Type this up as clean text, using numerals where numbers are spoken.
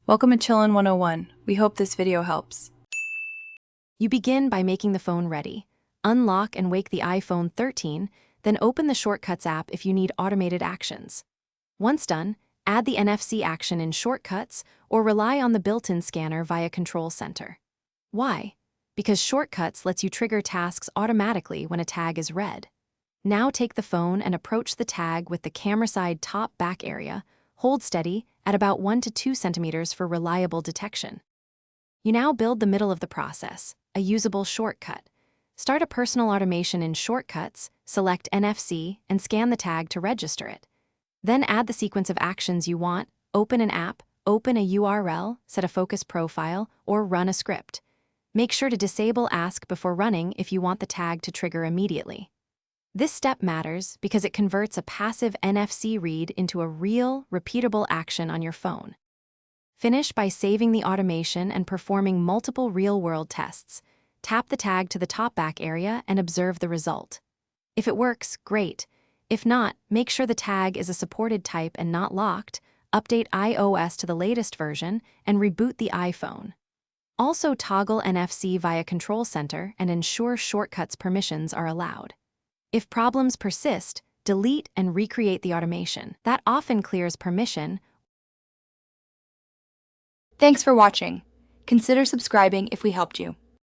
Welcome to Chillin' 101. We hope this video helps. You begin by making the phone ready. Unlock and wake the iPhone 13, then open the Shortcuts app if you need automated actions. Once done, add the NFC action in Shortcuts or rely on the built-in scanner via Control Center. Why? Because Shortcuts lets you trigger tasks automatically when a tag is read. Now take the phone and approach the tag with the camera side top-back area. Hold steady at about 1 to 2 centimeters for reliable detection. You now build the middle of the process, a usable shortcut. Start a personal automation in Shortcuts, select NFC, and scan the tag to register it. Then add the sequence of actions you want: open an app, open a URL, set a focus profile, or run a script. Make sure to disable Ask before running if you want the tag to trigger immediately. This step matters because it converts a passive NFC read into a real, repeatable action on your phone. Finish by saving the automation and performing multiple real-world tests. Tap the tag to the top-back area and observe the result. If it works, great. If not, make sure the tag is a supported type and not locked, update iOS to the latest version, and reboot the iPhone. Also toggle NFC via Control Center and ensure Shortcuts permissions are allowed. If problems persist, delete and recreate the automation. That often clears permission. Thanks for watching. Consider subscribing if we helped you.